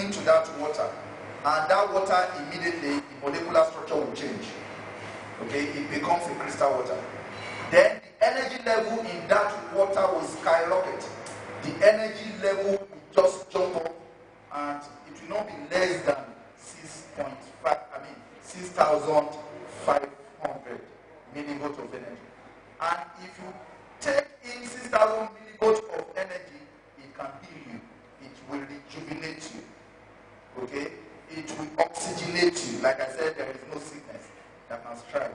into that water, and that water immediately, the molecular structure will change. Okay, it becomes a crystal water. Then the energy level in that water will skyrocket. The energy level will just jump up, and it will not be less than 6,500 millivolts of energy. And if you take in 6,000 millivolts of energy, it can heal you. It will rejuvenate you. Okay? It will oxygenate you. Like I said, there is no sickness that can strive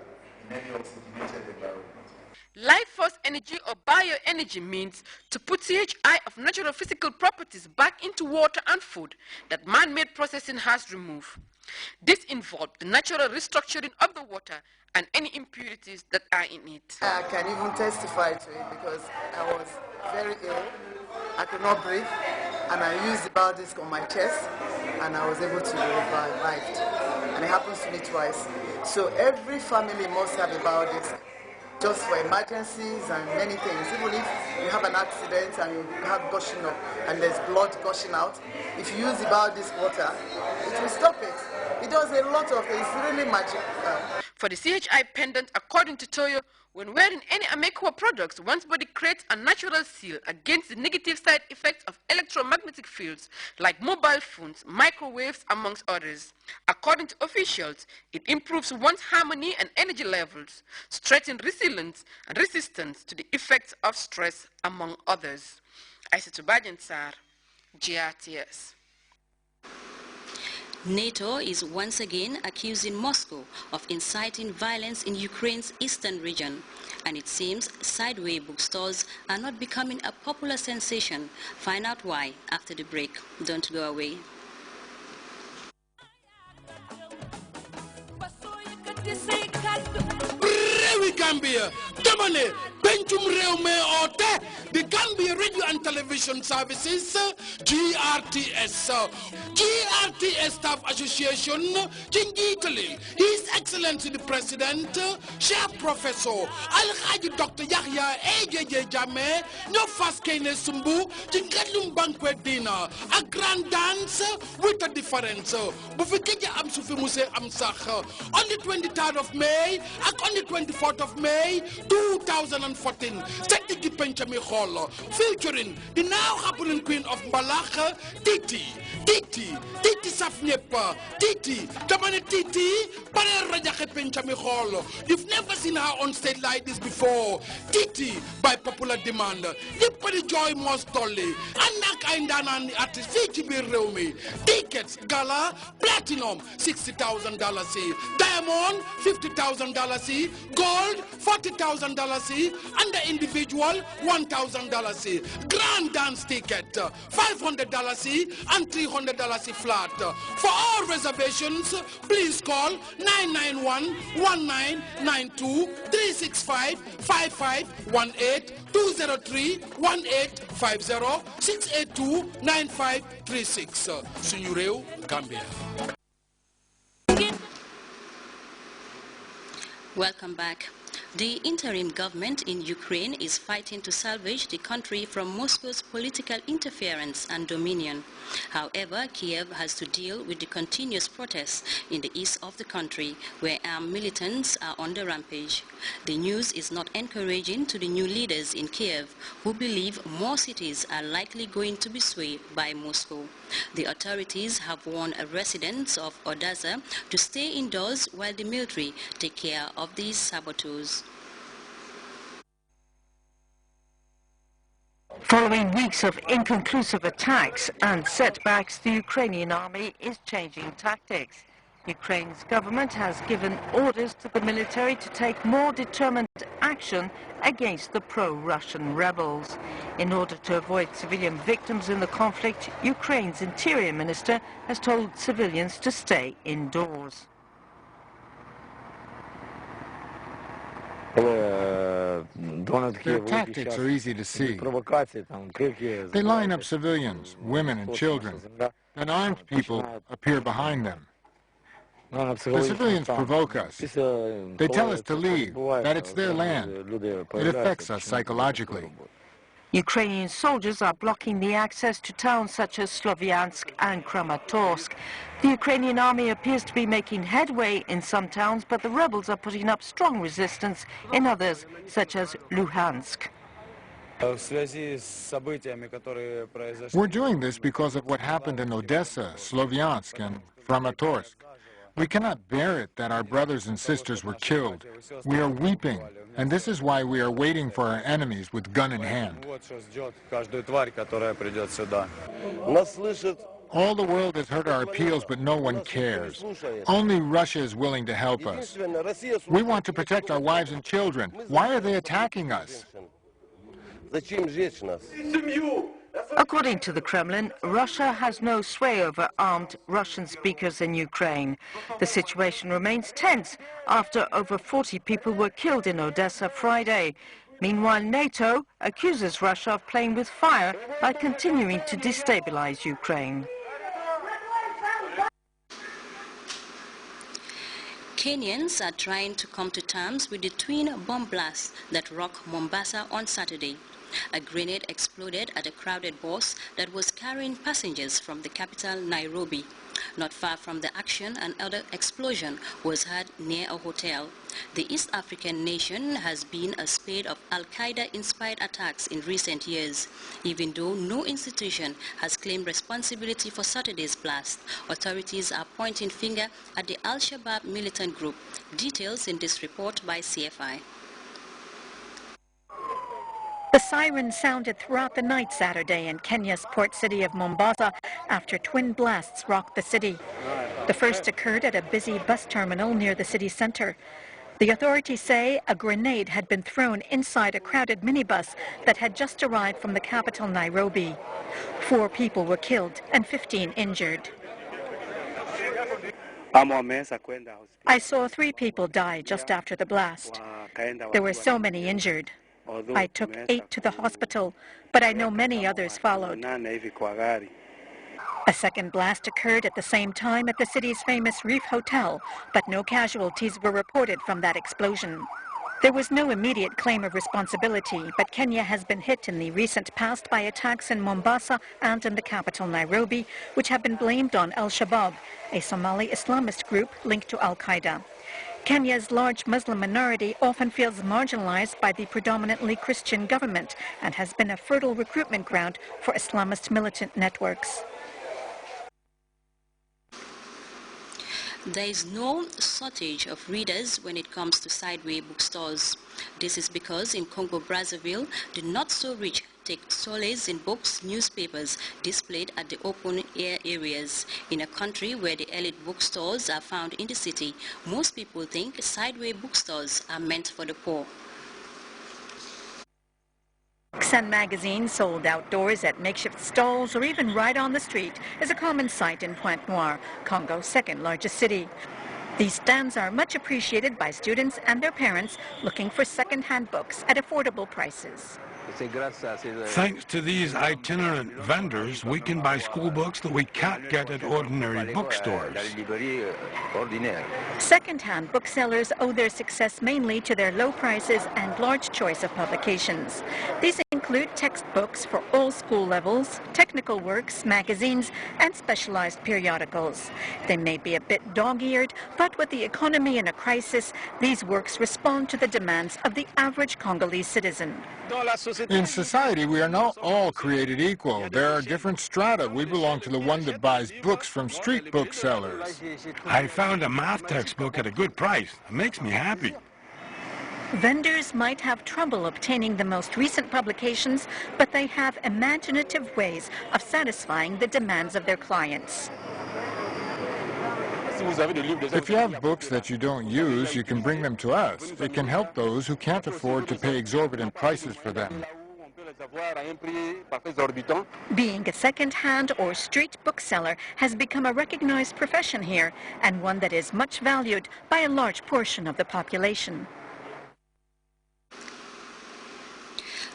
in any oxygenated environment. Life force energy or bioenergy means to put CHI of natural physical properties back into water and food that man-made processing has removed. This involved the natural restructuring of the water and any impurities that are in it. I can even testify to it because I was very ill. I could not breathe, and I used the biodisc on my chest, and I was able to be revived. And it happens to me twice. So every family must have a biodisc, just for emergencies and many things. Even if you have an accident and you have gushing up and there's blood gushing out, if you use the biodisc water, it will stop it. It does a lot of things. It's really magic. For the CHI pendant, according to Toyo, when wearing any Amequa products, one's body creates a natural seal against the negative side effects of electromagnetic fields like mobile phones, microwaves, amongst others. According to officials, it improves one's harmony and energy levels, strengthens resilience and resistance to the effects of stress, among others. Aissatou Badiane Sarr, Grts. NATO is once again accusing Moscow of inciting violence in Ukraine's eastern region, and it seems sideway bookstores are not becoming a popular sensation. Find out why after the break. Don't go away. Gambia, Damane, Bentum Reume Ote, the Gambia Radio and Television Services, GRTS. GRTS Staff Association, Jingitali, His Excellency the President, Chair Professor, Al-Haji Dr. Yahya AJJ Jame, no fast Kane Sumbu, Jingatlum Banquet Dinner, a grand dance with a difference. Bufikeja Amsufi Muse Amsach, on the 23rd of May, and on the 24th of May 2014, Static Penchami Hall, featuring the now happening Queen of Malach, Titi Safnepa, Titi, Tamane Titi, Pare Rajake Penchami Hall. You've never seen her on stage like this before. Titi, by popular demand, Yipari Joy Mostoli, Anak Aindanan artist Fiji Reumi. Tickets, Gala, Platinum, $60,000, Diamond, $50,000, Gold, $40,000, and the individual, $1,000. Grand dance ticket, $500 and $300 flat. For all reservations, please call 991-1992-365-5518, 203-1850-682-9536. Sunyureu, Gambia. Welcome back. The interim government in Ukraine is fighting to salvage the country from Moscow's political interference and dominion. However, Kiev has to deal with the continuous protests in the east of the country, where armed militants are on the rampage. The news is not encouraging to the new leaders in Kiev, who believe more cities are likely going to be swayed by Moscow. The authorities have warned residents of Odessa to stay indoors while the military take care of these saboteurs. Following weeks of inconclusive attacks and setbacks, the Ukrainian army is changing tactics. Ukraine's government has given orders to the military to take more determined action against the pro-Russian rebels. In order to avoid civilian victims in the conflict, Ukraine's interior minister has told civilians to stay indoors. Their tactics are easy to see. They line up civilians, women and children, and armed people appear behind them. The civilians provoke us. They tell us to leave, that it's their land. It affects us psychologically. Ukrainian soldiers are blocking the access to towns such as Sloviansk and Kramatorsk. The Ukrainian army appears to be making headway in some towns, but the rebels are putting up strong resistance in others, such as Luhansk. We're doing this because of what happened in Odessa, Sloviansk, and Kramatorsk. We cannot bear it that our brothers and sisters were killed. We are weeping, and this is why we are waiting for our enemies with gun in hand. All the world has heard our appeals, but no one cares. Only Russia is willing to help us. We want to protect our wives and children. Why are they attacking us? According to the Kremlin, Russia has no sway over armed Russian speakers in Ukraine. The situation remains tense after over 40 people were killed in Odessa Friday. Meanwhile, NATO accuses Russia of playing with fire by continuing to destabilize Ukraine. Kenyans are trying to come to terms with the twin bomb blasts that rocked Mombasa on Saturday. A grenade exploded at a crowded bus that was carrying passengers from the capital, Nairobi. Not far from the action, another explosion was heard near a hotel. The East African nation has been a spate of Al-Qaeda-inspired attacks in recent years. Even though no institution has claimed responsibility for Saturday's blast, authorities are pointing finger at the Al-Shabaab militant group. Details in this report by CFI. The siren sounded throughout the night Saturday in Kenya's port city of Mombasa after twin blasts rocked the city. The first occurred at a busy bus terminal near the city center. The authorities say a grenade had been thrown inside a crowded minibus that had just arrived from the capital, Nairobi. 4 people were killed and 15 injured. I saw 3 people die just after the blast. There were so many injured. I took 8 to the hospital, but I know many others followed. A second blast occurred at the same time at the city's famous Reef Hotel, but no casualties were reported from that explosion. There was no immediate claim of responsibility, but Kenya has been hit in the recent past by attacks in Mombasa and in the capital, Nairobi, which have been blamed on Al-Shabaab, a Somali Islamist group linked to Al-Qaeda. Kenya's large Muslim minority often feels marginalized by the predominantly Christian government and has been a fertile recruitment ground for Islamist militant networks. There is no shortage of readers when it comes to sideway bookstores. This is because in Congo-Brazzaville, the not-so-rich take solace in books, newspapers displayed at the open-air areas. In a country where the elite bookstores are found in the city, most people think sideway bookstores are meant for the poor. Books and magazines sold outdoors at makeshift stalls or even right on the street is a common sight in Pointe-Noire, Congo's second largest city. These stands are much appreciated by students and their parents looking for second-hand books at affordable prices. Thanks to these itinerant vendors, we can buy school books that we can't get at ordinary bookstores. Second-hand booksellers owe their success mainly to their low prices and large choice of publications. These include textbooks for all school levels, technical works, magazines, and specialized periodicals. They may be a bit dog-eared, but with the economy in a crisis, these works respond to the demands of the average Congolese citizen. In society, we are not all created equal. There are different strata. We belong to the one that buys books from street booksellers. I found a math textbook at a good price. It makes me happy. Vendors might have trouble obtaining the most recent publications, but they have imaginative ways of satisfying the demands of their clients. If you have books that you don't use, you can bring them to us. It can help those who can't afford to pay exorbitant prices for them. Being a second-hand or street bookseller has become a recognized profession here, and one that is much valued by a large portion of the population.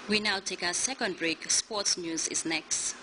We now take our second break. Sports news is next.